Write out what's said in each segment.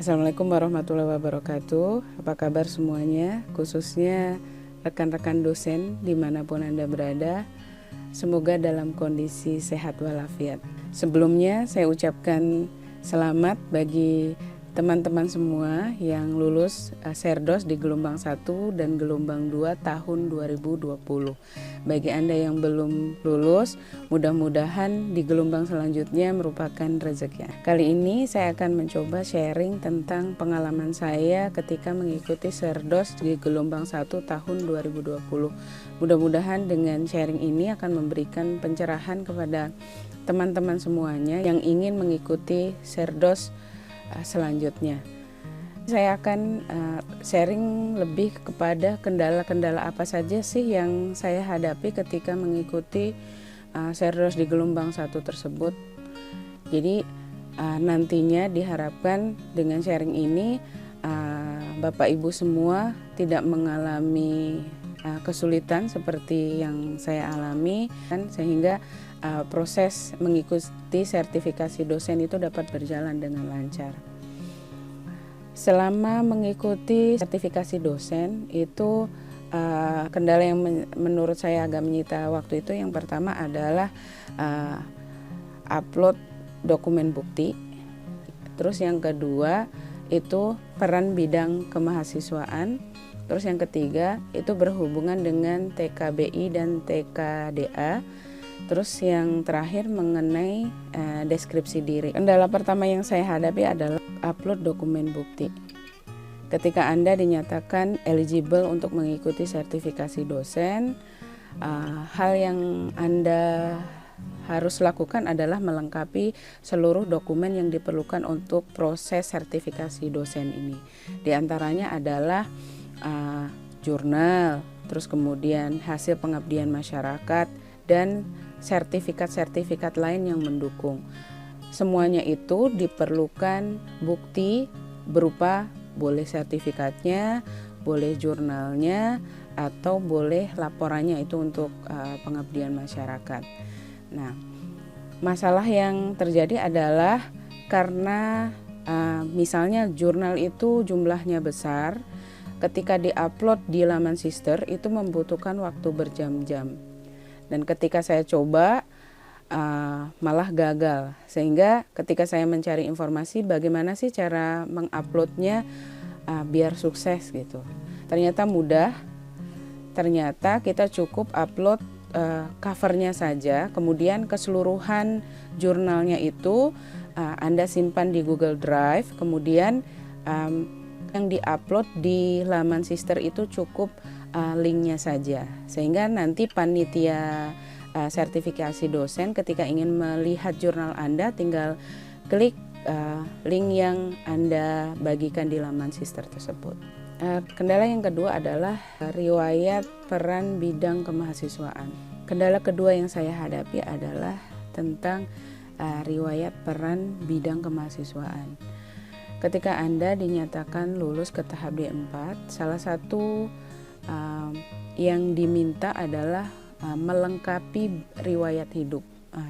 Assalamualaikum warahmatullahi wabarakatuh. Apa kabar semuanya, khususnya rekan-rekan dosen dimanapun Anda berada. Semoga dalam kondisi sehat walafiat. Sebelumnya saya ucapkan selamat bagi teman-teman semua yang lulus Serdos di gelombang 1 dan gelombang 2 tahun 2020. Bagi Anda yang belum lulus, mudah-mudahan di gelombang selanjutnya merupakan rezeki. Kali ini saya akan mencoba sharing tentang pengalaman saya ketika mengikuti Serdos di gelombang 1 tahun 2020. Mudah-mudahan dengan sharing ini akan memberikan pencerahan kepada teman-teman semuanya yang ingin mengikuti Serdos selanjutnya. Saya akan sharing lebih kepada kendala-kendala apa saja sih yang saya hadapi ketika mengikuti Serdos di gelombang 1 tersebut. Jadi nantinya diharapkan dengan sharing ini Bapak Ibu semua tidak mengalami kesulitan seperti yang saya alami, sehingga proses mengikuti sertifikasi dosen itu dapat berjalan dengan lancar. Selama mengikuti sertifikasi dosen itu kendala yang menurut saya agak menyita waktu itu, yang pertama adalah upload dokumen bukti. Terus yang kedua itu peran bidang kemahasiswaan. Terus yang ketiga itu berhubungan dengan TKBI dan TKDA. Terus yang terakhir mengenai deskripsi diri. Kendala pertama yang saya hadapi adalah upload dokumen bukti. Ketika Anda dinyatakan eligible untuk mengikuti sertifikasi dosen, hal yang Anda harus lakukan adalah melengkapi seluruh dokumen yang diperlukan untuk proses sertifikasi dosen ini. Di antaranya adalah jurnal, terus kemudian hasil pengabdian masyarakat, dan sertifikat-sertifikat lain yang mendukung. Semuanya itu diperlukan bukti berupa boleh sertifikatnya, boleh jurnalnya, atau boleh laporannya itu untuk pengabdian masyarakat. Nah, masalah yang terjadi adalah karena misalnya jurnal itu jumlahnya besar, ketika diupload di laman sister itu membutuhkan waktu berjam-jam. Dan ketika saya coba malah gagal, sehingga ketika saya mencari informasi bagaimana sih cara menguploadnya biar sukses gitu, ternyata mudah. Ternyata kita cukup upload covernya saja, kemudian keseluruhan jurnalnya itu Anda simpan di Google Drive, kemudian yang diupload di laman sister itu cukup linknya saja, sehingga nanti panitia sertifikasi dosen ketika ingin melihat jurnal Anda tinggal klik link yang Anda bagikan di laman sister tersebut. Kendala yang kedua adalah riwayat peran bidang kemahasiswaan. Kendala kedua yang saya hadapi adalah tentang riwayat peran bidang kemahasiswaan. Ketika Anda dinyatakan lulus ke tahap D4, salah satu yang diminta adalah melengkapi riwayat hidup.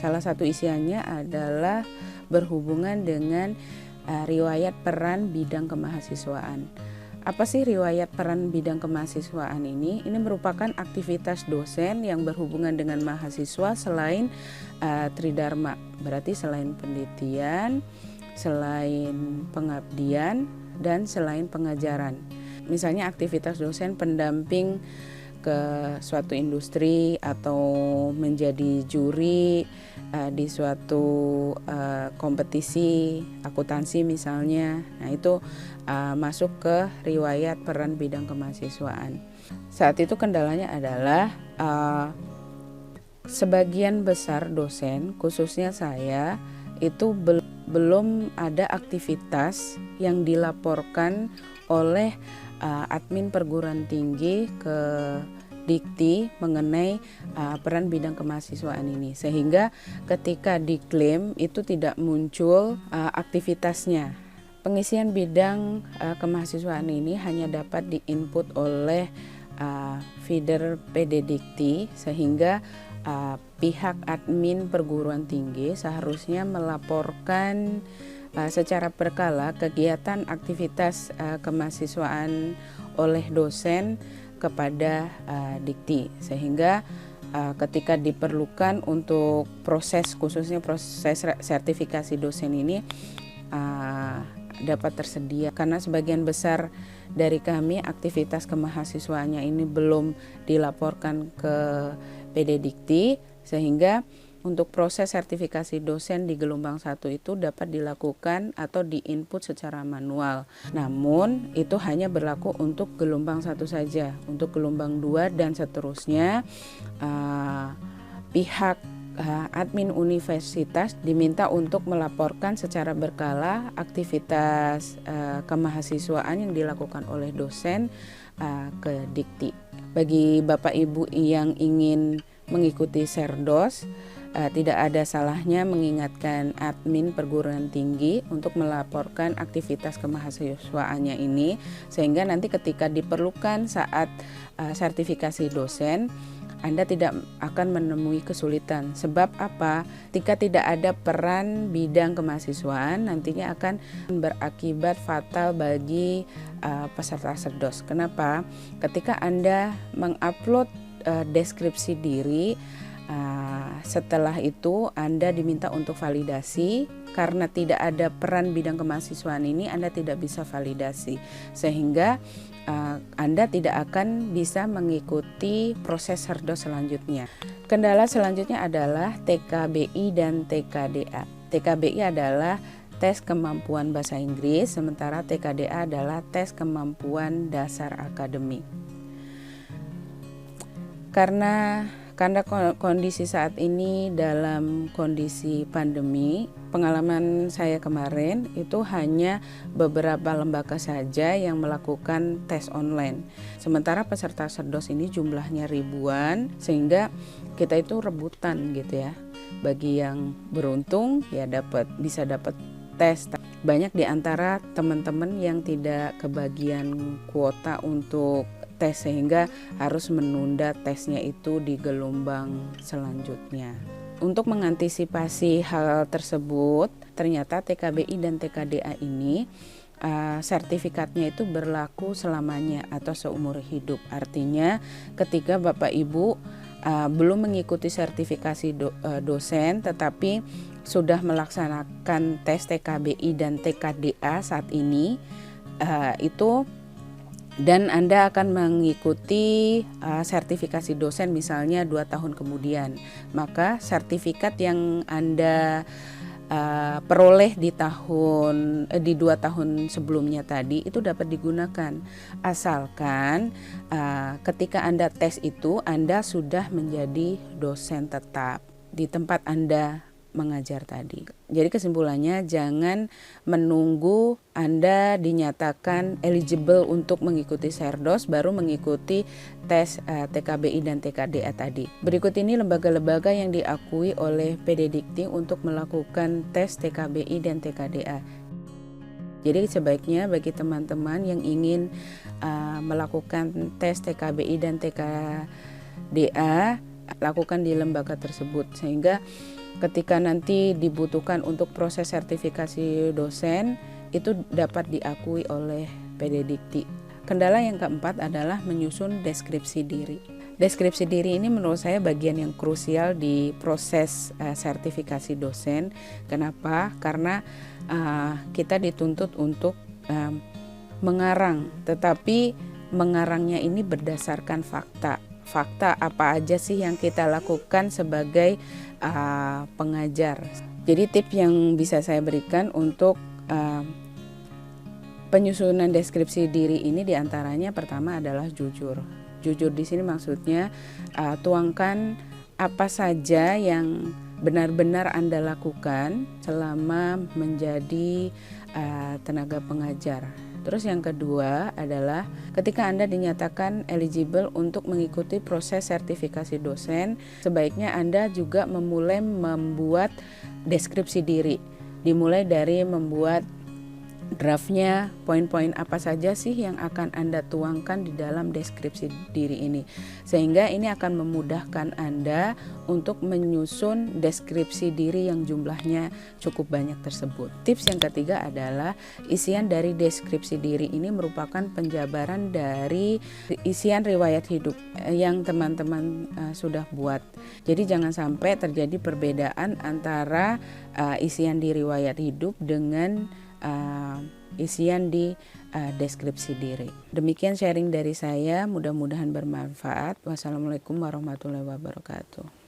Salah satu isiannya adalah berhubungan dengan riwayat peran bidang kemahasiswaan. Apa sih riwayat peran bidang kemahasiswaan ini? Ini merupakan aktivitas dosen yang berhubungan dengan mahasiswa selain Tridharma, berarti selain penelitian, selain pengabdian, dan selain pengajaran. Misalnya aktivitas dosen pendamping ke suatu industri atau menjadi juri di suatu kompetisi akuntansi misalnya. Nah, itu masuk ke riwayat peran bidang kemahasiswaan. Saat itu kendalanya adalah sebagian besar dosen, khususnya saya, itu belum ada aktivitas yang dilaporkan oleh admin perguruan tinggi ke Dikti mengenai peran bidang kemahasiswaan ini, sehingga ketika diklaim itu tidak muncul aktivitasnya. Pengisian bidang kemahasiswaan ini hanya dapat diinput oleh feeder PD Dikti, sehingga pihak admin perguruan tinggi seharusnya melaporkan secara berkala kegiatan aktivitas kemahasiswaan oleh dosen kepada dikti, sehingga ketika diperlukan untuk proses, khususnya proses sertifikasi dosen ini dapat tersedia, karena sebagian besar dari kami aktivitas kemahasiswaannya ini belum dilaporkan ke PD Dikti, sehingga untuk proses sertifikasi dosen di gelombang 1 itu dapat dilakukan atau di-input secara manual. Namun itu hanya berlaku untuk gelombang 1 saja. Untuk gelombang 2 dan seterusnya pihak admin universitas diminta untuk melaporkan secara berkala aktivitas kemahasiswaan yang dilakukan oleh dosen ke Dikti. Bagi Bapak Ibu yang ingin mengikuti Serdos, tidak ada salahnya mengingatkan admin perguruan tinggi untuk melaporkan aktivitas kemahasiswaannya ini, sehingga nanti ketika diperlukan saat sertifikasi dosen, Anda tidak akan menemui kesulitan. Sebab apa? Jika tidak ada peran bidang kemahasiswaan, nantinya akan berakibat fatal bagi peserta Serdos. Kenapa? Ketika Anda mengupload deskripsi diri, setelah itu Anda diminta untuk validasi. Karena tidak ada peran bidang kemahasiswaan ini, Anda tidak bisa validasi, sehingga Anda tidak akan bisa mengikuti proses Serdos selanjutnya. Kendala selanjutnya adalah TKBI dan TKDA. TKBI adalah tes kemampuan bahasa Inggris, sementara TKDA adalah tes kemampuan dasar akademik. Karena kondisi saat ini dalam kondisi pandemi, pengalaman saya kemarin itu hanya beberapa lembaga saja yang melakukan tes online. Sementara peserta Serdos ini jumlahnya ribuan, sehingga kita itu rebutan gitu ya. Bagi yang beruntung ya bisa dapat tes. Banyak di antara teman-teman yang tidak kebagian kuota untuk tes, sehingga harus menunda tesnya itu di gelombang selanjutnya. Untuk mengantisipasi hal tersebut, ternyata TKBI dan TKDA ini sertifikatnya itu berlaku selamanya atau seumur hidup. Artinya ketika Bapak Ibu belum mengikuti sertifikasi dosen tetapi sudah melaksanakan tes TKBI dan TKDA saat ini, itu dan Anda akan mengikuti sertifikasi dosen misalnya 2 tahun kemudian, maka sertifikat yang Anda peroleh di 2 tahun sebelumnya tadi itu dapat digunakan, asalkan ketika Anda tes itu Anda sudah menjadi dosen tetap di tempat Anda mengajar tadi. Jadi kesimpulannya, jangan menunggu Anda dinyatakan eligible untuk mengikuti Serdos baru mengikuti tes TKBI dan TKDA tadi. Berikut ini lembaga-lembaga yang diakui oleh PD Dikti untuk melakukan tes TKBI dan TKDA. Jadi sebaiknya bagi teman-teman yang ingin melakukan tes TKBI dan TKDA, lakukan di lembaga tersebut, sehingga ketika nanti dibutuhkan untuk proses sertifikasi dosen itu dapat diakui oleh PD Dikti. Kendala yang keempat adalah menyusun deskripsi diri. Deskripsi diri ini menurut saya bagian yang krusial di proses sertifikasi dosen. Kenapa? Karena kita dituntut untuk mengarang, tetapi mengarangnya ini berdasarkan fakta. Fakta apa aja sih yang kita lakukan sebagai pengajar. Jadi tips yang bisa saya berikan untuk penyusunan deskripsi diri ini diantaranya pertama adalah jujur. Jujur di sini maksudnya tuangkan apa saja yang benar-benar Anda lakukan selama menjadi tenaga pengajar. Terus yang kedua adalah ketika Anda dinyatakan eligible untuk mengikuti proses sertifikasi dosen, sebaiknya Anda juga memulai membuat deskripsi diri. Dimulai dari membuat draftnya, poin-poin apa saja sih yang akan Anda tuangkan di dalam deskripsi diri ini, sehingga ini akan memudahkan Anda untuk menyusun deskripsi diri yang jumlahnya cukup banyak tersebut. Tips yang ketiga adalah isian dari deskripsi diri ini merupakan penjabaran dari isian riwayat hidup yang teman-teman sudah buat. Jadi jangan sampai terjadi perbedaan antara isian di riwayat hidup dengan isian di deskripsi diri. Demikian sharing dari saya, mudah-mudahan bermanfaat. Wassalamualaikum warahmatullahi wabarakatuh.